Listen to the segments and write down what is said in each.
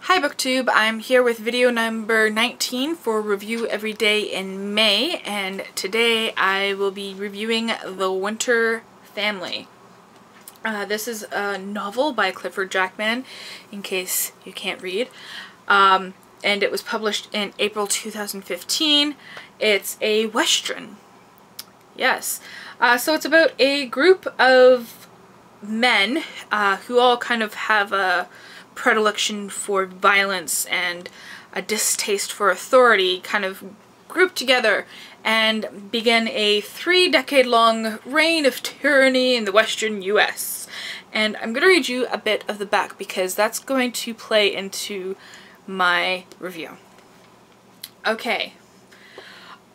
Hi BookTube, I'm here with video number 19 for Review Every Day in May, and today I will be reviewing The Winter Family. This is a novel by Clifford Jackman, in case you can't read, and it was published in April 2015. It's a Western. Yes. So it's about a group of men who all kind of have a predilection for violence and a distaste for authority kind of grouped together and begin a 3-decade-long reign of tyranny in the western US. And I'm going to read you a bit of the back because that's going to play into my review. Okay.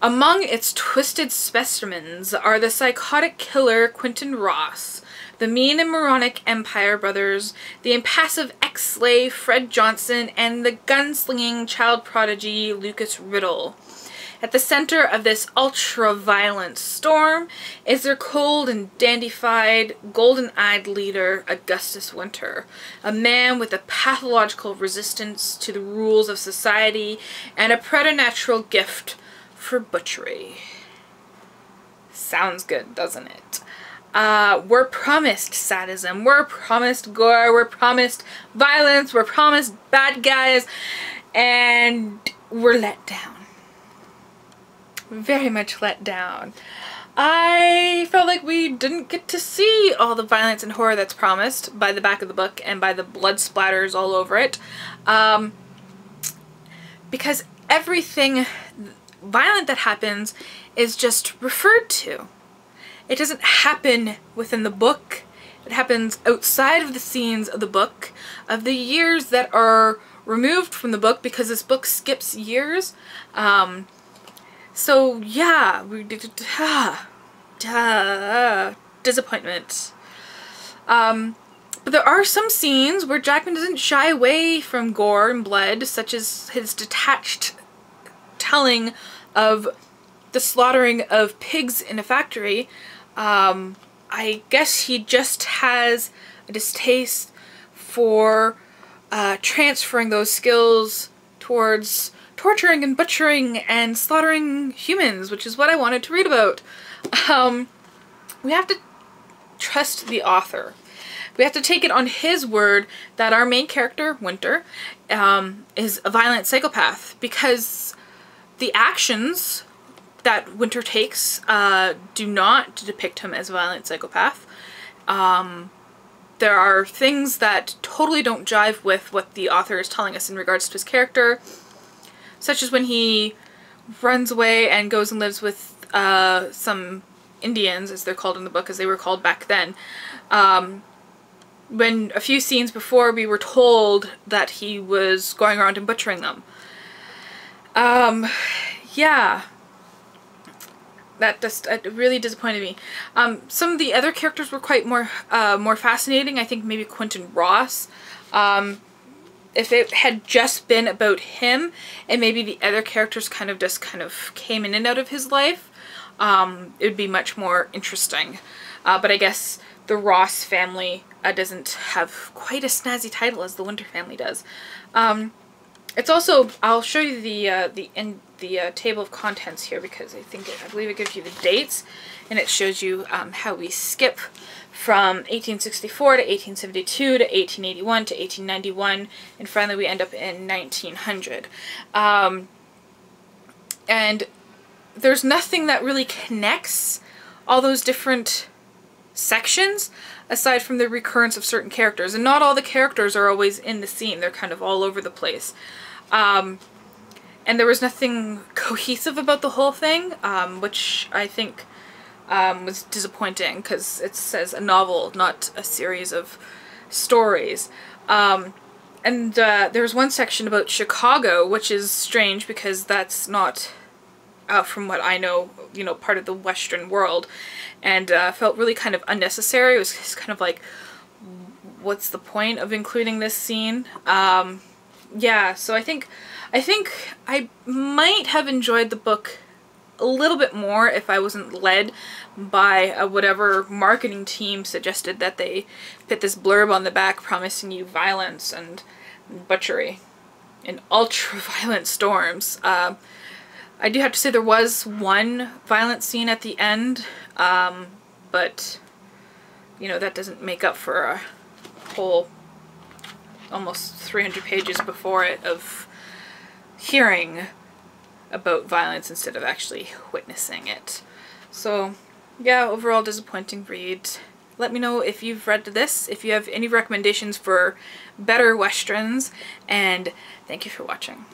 Among its twisted specimens are the psychotic killer Quentin Ross, the mean and moronic Empire brothers, the impassive ex-slave Fred Johnson, and the gunslinging child prodigy Lucas Riddle. At the center of this ultra-violent storm is their cold and dandified, golden-eyed leader, Augustus Winter, a man with a pathological resistance to the rules of society and a preternatural gift for butchery. Sounds good, doesn't it? We're promised sadism, we're promised gore, we're promised violence, we're promised bad guys, and we're let down. Very much let down. I felt like we didn't get to see all the violence and horror that's promised by the back of the book and by the blood splatters all over it, because everything violent that happens is just referred to. It doesn't happen within the book. It happens outside of the scenes of the book, of the years that are removed from the book because this book skips years. So yeah, disappointment. But there are some scenes where Jackman doesn't shy away from gore and blood, such as his detached telling of the slaughtering of pigs in a factory. I guess he just has a distaste for transferring those skills towards torturing and butchering and slaughtering humans, which is what I wanted to read about. We have to trust the author. We have to take it on his word that our main character, Winter, is a violent psychopath, because the actions that Winter takes do not depict him as a violent psychopath. There are things that totally don't jive with what the author is telling us in regards to his character, such as when he runs away and goes and lives with some Indians, as they're called in the book, as they were called back then. When a few scenes before we were told that he was going around and butchering them. Yeah. That just really disappointed me. Some of the other characters were quite more fascinating. I think maybe Quentin Ross. If it had just been about him, and maybe the other characters kind of came in and out of his life, it would be much more interesting. But I guess the Ross family doesn't have quite a snazzy title as the Winter family does. It's also, I'll show you the table of contents here, because I believe it gives you the dates, and it shows you how we skip from 1864 to 1872 to 1881 to 1891, and finally we end up in 1900. And there's nothing that really connects all those different sections aside from the recurrence of certain characters, and not all the characters are always in the scene. They're kind of all over the place. And there was nothing cohesive about the whole thing, which I think was disappointing, because it says a novel, not a series of stories. And there was one section about Chicago, which is strange because that's not, from what I know, part of the Western world, and felt really kind of unnecessary. It was kind of like, what's the point of including this scene? Yeah, so I think I might have enjoyed the book a little bit more if I wasn't led by whatever marketing team suggested that they put this blurb on the back promising you violence and butchery. in ultra-violent storms. I do have to say there was one violent scene at the end, but you know, that doesn't make up for a whole almost 300 pages before it of hearing about violence instead of actually witnessing it. So yeah, overall disappointing read. Let me know if you've read this, if you have any recommendations for better westerns, and thank you for watching.